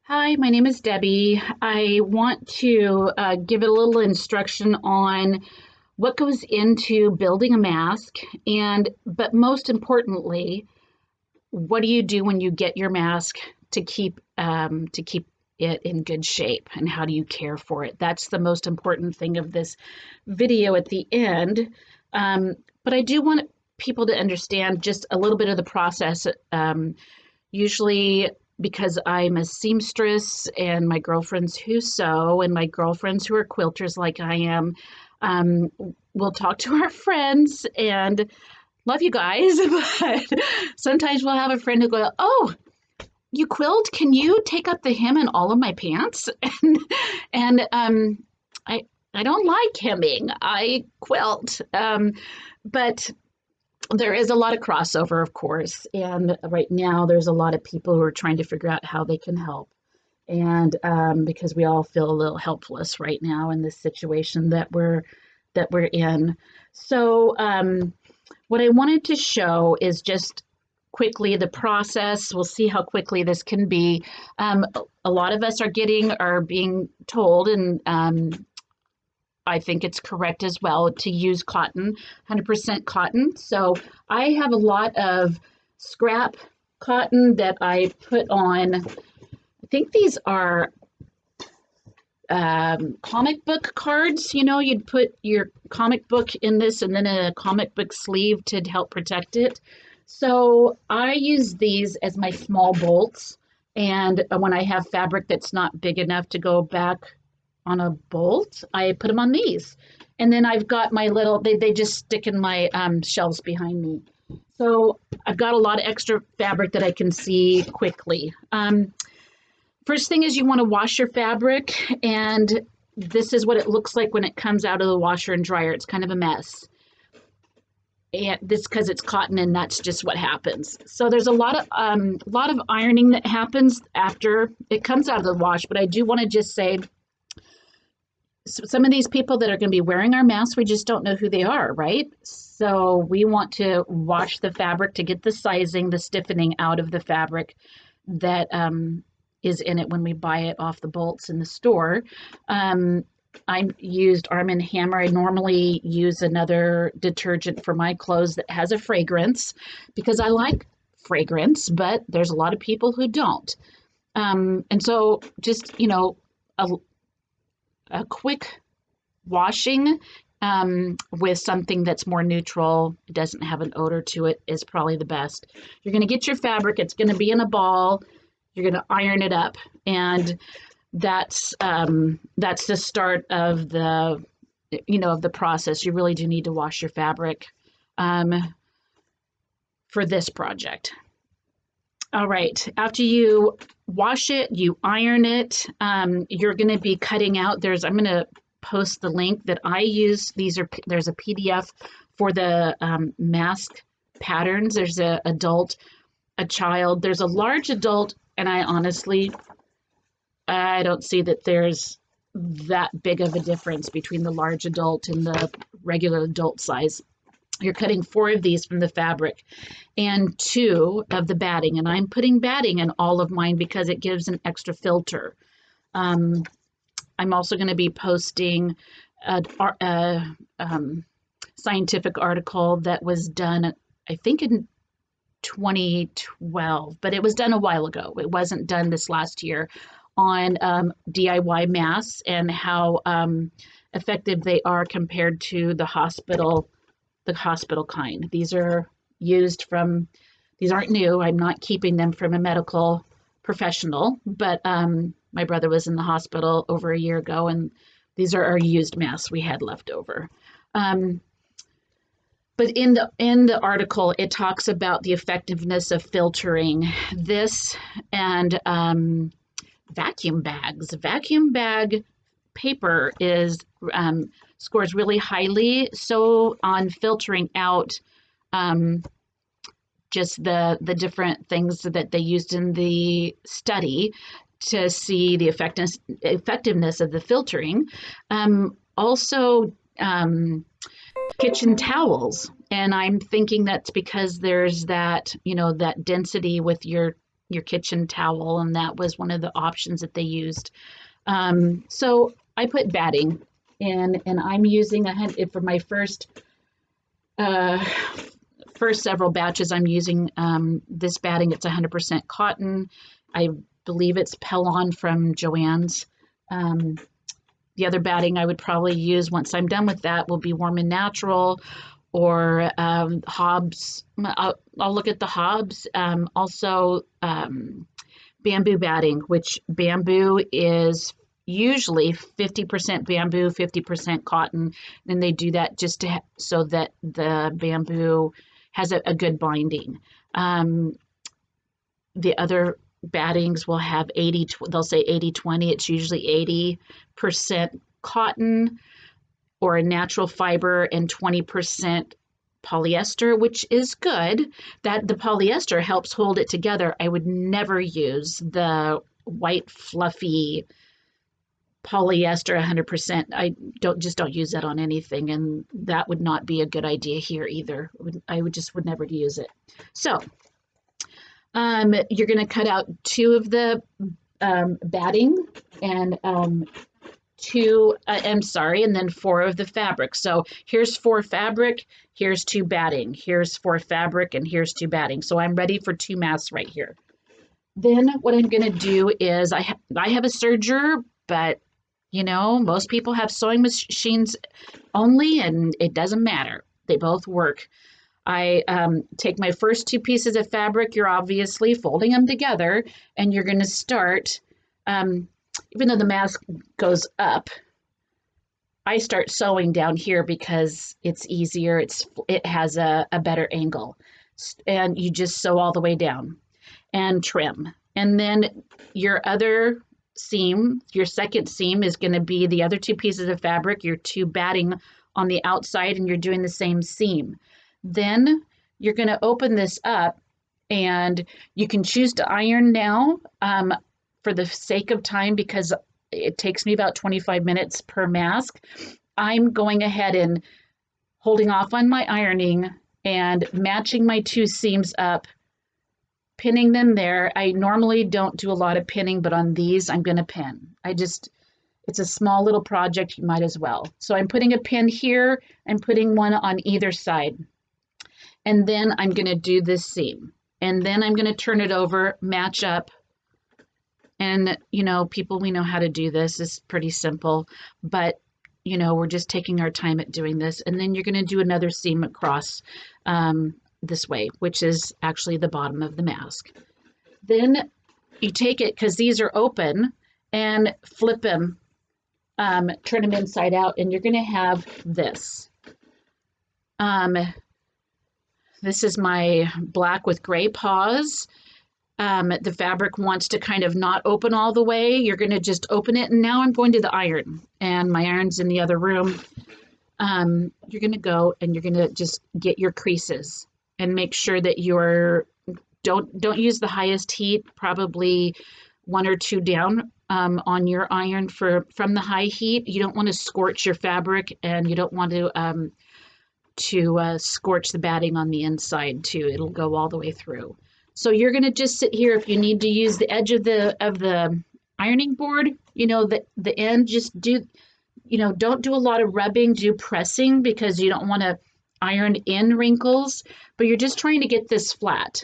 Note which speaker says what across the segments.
Speaker 1: Hi, my name is Debbie. I want to give a little instruction on what goes into building a mask, but most importantly, what do you do when you get your mask to keep it in good shape, and how do you care for it? That's the most important thing of this video at the end. Um, but I do want people to understand just a little bit of the process. Usually, because I'm a seamstress and my girlfriends who sew and my girlfriends who are quilters like I am, um, we'll talk to our friends and love you guys, but sometimes we'll have a friend who go, "Oh, you quilt? Can you take up the hem in all of my pants?" And I I don't like hemming. I quilt, but there is a lot of crossover, of course, and right now there's a lot of people who are trying to figure out how they can help. And because we all feel a little helpless right now in this situation that we're in. So what I wanted to show is just quickly the process. We'll see how quickly this can be. A lot of us are being told, and I think it's correct as well, to use cotton, 100% cotton. So I have a lot of scrap cotton that I put on. I think these are comic book cards. You'd put your comic book in this and then a comic book sleeve to help protect it. So I use these as my small bolts. And when I have fabric that's not big enough to go back on a bolt, I put them on these. And then I've got my little, they just stick in my shelves behind me. So I've got a lot of extra fabric that I can see quickly. First thing is you want to wash your fabric, and this is what it looks like when it comes out of the washer and dryer. It's kind of a mess. And this because it's cotton, and that's just what happens. So there's a lot of ironing that happens after it comes out of the wash. But I do want to just say, some of these people that are going to be wearing our masks, we just don't know who they are, right? So we want to wash the fabric to get the sizing, the stiffening out of the fabric that is in it when we buy it off the bolts in the store. I used Arm & Hammer. I normally use another detergent for my clothes that has a fragrance because I like fragrance, but there's a lot of people who don't. And so just, a quick washing with something that's more neutral, doesn't have an odor to it, is probably the best. You're going to get your fabric. It's going to be in a ball. You're going to iron it up, and that's the start of the process. You really do need to wash your fabric for this project. All right, after you wash it, you iron it, you're going to be cutting out. I'm going to post the link that I use. There's a PDF for the mask patterns. There's a adult, a child, there's a large adult, and I don't see that there's that big of a difference between the large adult and the regular adult size. You're cutting 4 of these from the fabric and 2 of the batting. And I'm putting batting in all of mine because it gives an extra filter. I'm also going to be posting a scientific article that was done, I think, in 2012, but it was done a while ago. It wasn't done this last year, on DIY masks and how effective they are compared to the hospital kind. These aren't new. I'm not keeping them from a medical professional, but my brother was in the hospital over a year ago, and these are our used masks we had left over. But in the article, it talks about the effectiveness of filtering this and vacuum bags. Vacuum bag paper scores really highly, so on filtering out just the different things that they used in the study to see the effectiveness of the filtering. Also, kitchen towels, and I'm thinking that's because there's that density with your your kitchen towel, and that was one of the options that they used. So I put batting in, and I'm using for my uh, first several batches. I'm using this batting. It's 100% cotton. I believe it's Pellon from Joann's. The other batting I would probably use once I'm done with that will be Warm and Natural or Hobbs. I'll look at the Hobbs. Also, bamboo batting, which bamboo is usually 50% bamboo, 50% cotton. And they do that just so that the bamboo has a good binding. The other battings will have 80, they'll say 80-20. It's usually 80% cotton or a natural fiber and 20% polyester, which is good. That the polyester helps hold it together. I would never use the white fluffy polyester 100%. I don't use that on anything, and that would not be a good idea here either. I would never use it. So you're going to cut out 2 of the batting and and then 4 of the fabric. So here's 4 fabric, here's 2 batting, here's 4 fabric, and here's 2 batting. So I'm ready for 2 masks right here. Then what I'm going to do is I have a serger, but most people have sewing machines only, and it doesn't matter. They both work. I take my first 2 pieces of fabric. You're obviously folding them together, and you're going to start, even though the mask goes up, I start sewing down here because it's easier. It has a better angle, and you just sew all the way down and trim. And then your other seam, your second seam, is going to be the other 2 pieces of fabric, your 2 batting on the outside, and you're doing the same seam. Then you're going to open this up, and you can choose to iron now for the sake of time, because it takes me about 25 minutes per mask. I'm going ahead and holding off on my ironing and matching my 2 seams up, pinning them there. I normally don't do a lot of pinning, but on these I'm going to pin. It's a small little project, you might as well. So I'm putting a pin here, I'm putting one on either side. And then I'm going to do this seam. And then I'm going to turn it over, match up. And, people, we know how to do this. It's pretty simple. But, we're just taking our time at doing this. And then you're going to do another seam across this way, which is actually the bottom of the mask. Then you take it, because these are open, and flip them, turn them inside out, and you're going to have this. This is my black with gray paws. The fabric wants to kind of not open all the way. You're going to just open it. And now I'm going to the iron, and my iron's in the other room. You're going to go and you're going to just get your creases and make sure that don't use the highest heat, probably 1 or 2 down on your iron from the high heat. You don't want to scorch your fabric, and you don't want to scorch the batting on the inside too. It'll go all the way through. So you're going to just sit here. If you need to use the edge of the ironing board, the end, just do, don't do a lot of rubbing, do pressing, because you don't want to iron in wrinkles, but you're just trying to get this flat.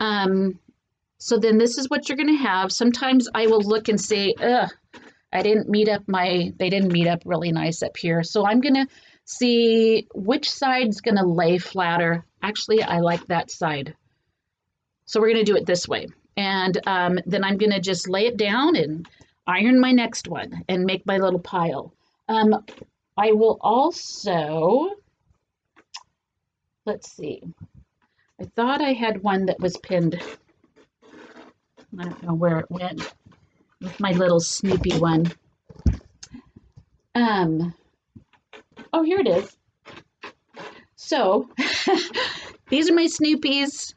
Speaker 1: So then this is what you're going to have. Sometimes I will look and say, they didn't meet up really nice up here. So I'm going to see which side's going to lay flatter. Actually, I like that side. So we're going to do it this way. And then I'm going to just lay it down and iron my next one and make my little pile. I will also, let's see. I thought I had one that was pinned. I don't know where it went with my little Snoopy one. Oh, here it is. So these are my Snoopies.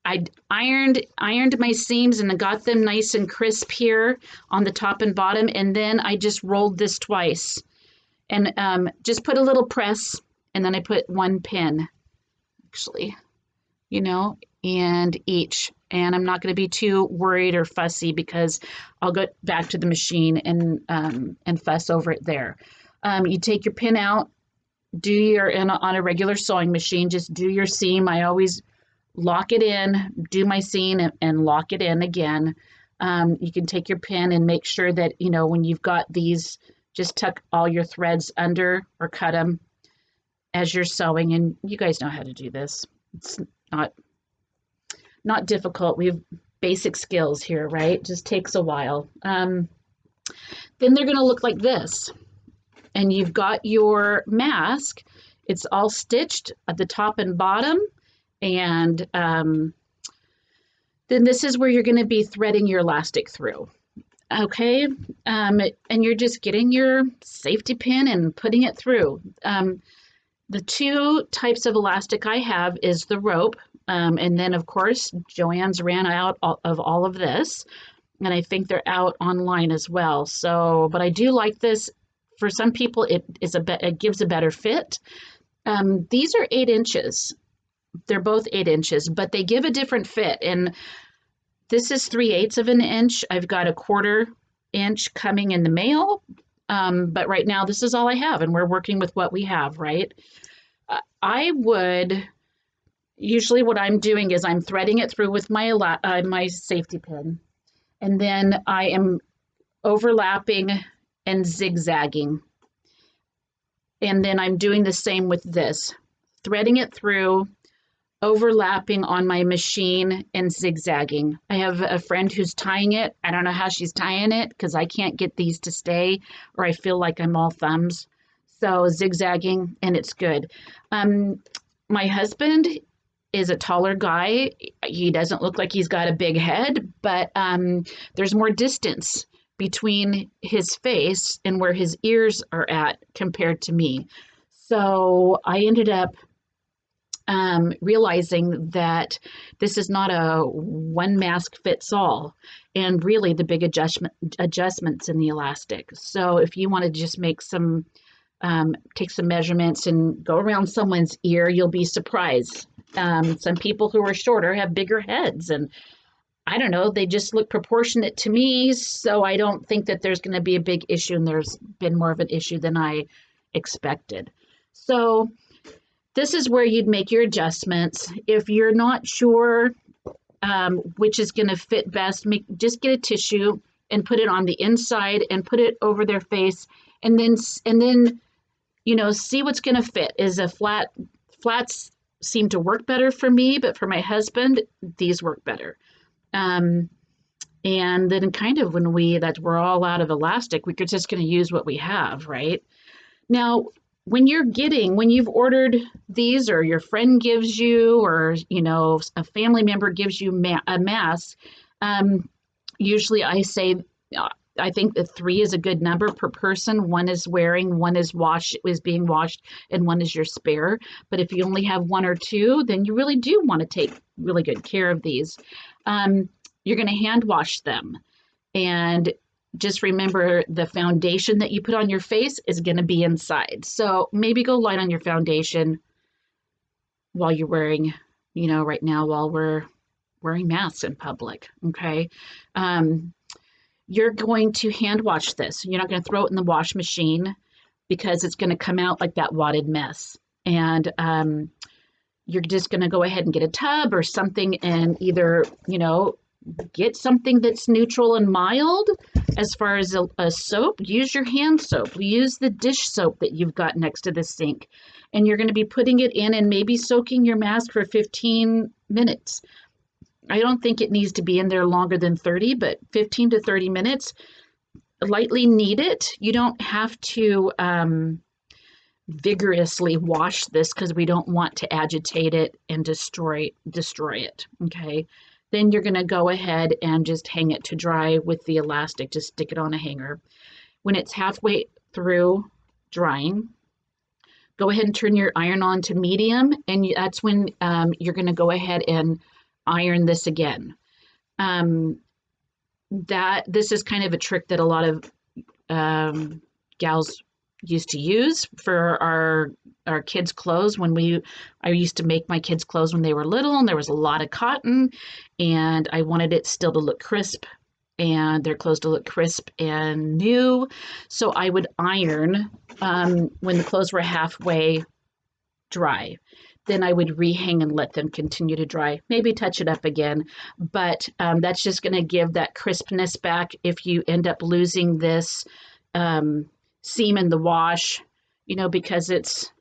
Speaker 1: I ironed my seams and I got them nice and crisp here on the top and bottom, and then I just rolled this twice and just put a little press, and then I put 1 pin, actually, and each. and I'm not going to be too worried or fussy because I'll go back to the machine and fuss over it there. You take your pin out, do your on a regular sewing machine, just do your seam. I always lock it in, do my seam, and lock it in again. You can take your pin and make sure that, you know, when you've got these, just tuck all your threads under or cut them as you're sewing. And you guys know how to do this. It's not difficult. We have basic skills here, right? Just takes a while. Then they're going to look like this. And you've got your mask. It's all stitched at the top and bottom. And then this is where you're going to be threading your elastic through. Okay, and you're just getting your safety pin and putting it through. The two types of elastic I have is the rope, and then of course Joann's ran out of all of this, and I think they're out online as well. So, but I do like this. For some people, it gives a better fit. These are 8 inches. They're both 8 inches, but they give a different fit. And this is 3/8 of an inch. I've got a 1/4 inch coming in the mail. But right now, this is all I have, and we're working with what we have, right? Usually what I'm doing is I'm threading it through with my safety pin, and then I am overlapping and zigzagging. And then I'm doing the same with this, threading it through, overlapping on my machine and zigzagging. I have a friend who's tying it. I don't know how she's tying it because I can't get these to stay, or I feel like I'm all thumbs. So zigzagging, and it's good. My husband is a taller guy. He doesn't look like he's got a big head, but there's more distance between his face and where his ears are at compared to me. So I ended up realizing that this is not a one mask fits all, and really the big adjustments in the elastic. So if you want to just make some, take some measurements and go around someone's ear, you'll be surprised. Some people who are shorter have bigger heads, and I don't know, they just look proportionate to me. So I don't think that there's going to be a big issue, and there's been more of an issue than I expected. So this is where you'd make your adjustments. If you're not sure which is going to fit best, just get a tissue and put it on the inside and put it over their face, and then you know, see what's going to fit. Is a flats seem to work better for me, but for my husband, these work better. And then kind of when we're all out of elastic, we're just going to use what we have, right? Now, when you've ordered these, or your friend gives you, or, you know, a family member gives you a mask, usually I say, I think that 3 is a good number per person. 1 is wearing, 1 is being washed, and 1 is your spare. But if you only have 1 or 2, then you really do want to take really good care of these. You're going to hand wash them. And just remember, the foundation that you put on your face is going to be inside. So maybe go light on your foundation while you're wearing, you know, right now while we're wearing masks in public, okay? You're going to hand wash this. You're not going to throw it in the wash machine because it's going to come out like that wadded mess. And you're just going to go ahead and get a tub or something, and either, you know, get something that's neutral and mild. As far as a soap, use your hand soap. Use the dish soap that you've got next to the sink. And you're going to be putting it in and maybe soaking your mask for 15 minutes. I don't think it needs to be in there longer than 30, but 15 to 30 minutes. Lightly knead it. You don't have to vigorously wash this because we don't want to agitate it and destroy it, okay? Then you're going to go ahead and just hang it to dry with the elastic. Just stick it on a hanger. When it's halfway through drying, go ahead and turn your iron on to medium, and that's when you're going to go ahead and iron this again. This is kind of a trick that a lot of gals used to use for our kids' clothes I used to make my kids' clothes when they were little, and there was a lot of cotton, and I wanted it still to look crisp and their clothes to look crisp and new. So I would iron when the clothes were halfway dry. Then I would rehang and let them continue to dry, maybe touch it up again. But that's just going to give that crispness back if you end up losing this um, seam in the wash, because it's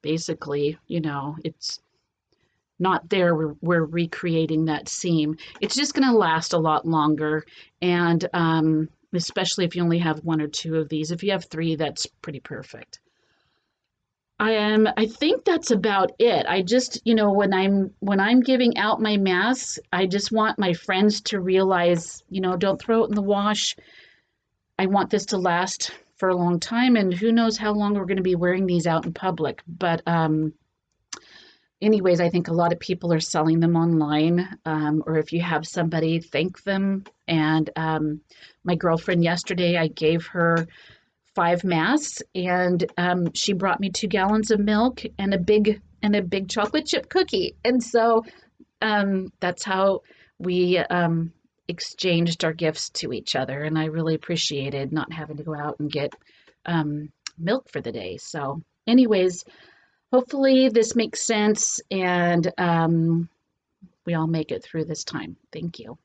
Speaker 1: basically, it's not there. We're recreating that seam. It's just going to last a lot longer. And especially if you only have one or two of these. If you have three, that's pretty perfect. I think that's about it. I just, when I'm giving out my masks, I just want my friends to realize, don't throw it in the wash. I want this to last for a long time, and who knows how long we're going to be wearing these out in public. But anyways, I think a lot of people are selling them online, or if you have somebody, thank them. And my girlfriend yesterday, I gave her 5 masks, and she brought me 2 gallons of milk and a big chocolate chip cookie. And so that's how we exchanged our gifts to each other. And I really appreciated not having to go out and get milk for the day. So, anyways, hopefully this makes sense, and we all make it through this time. Thank you.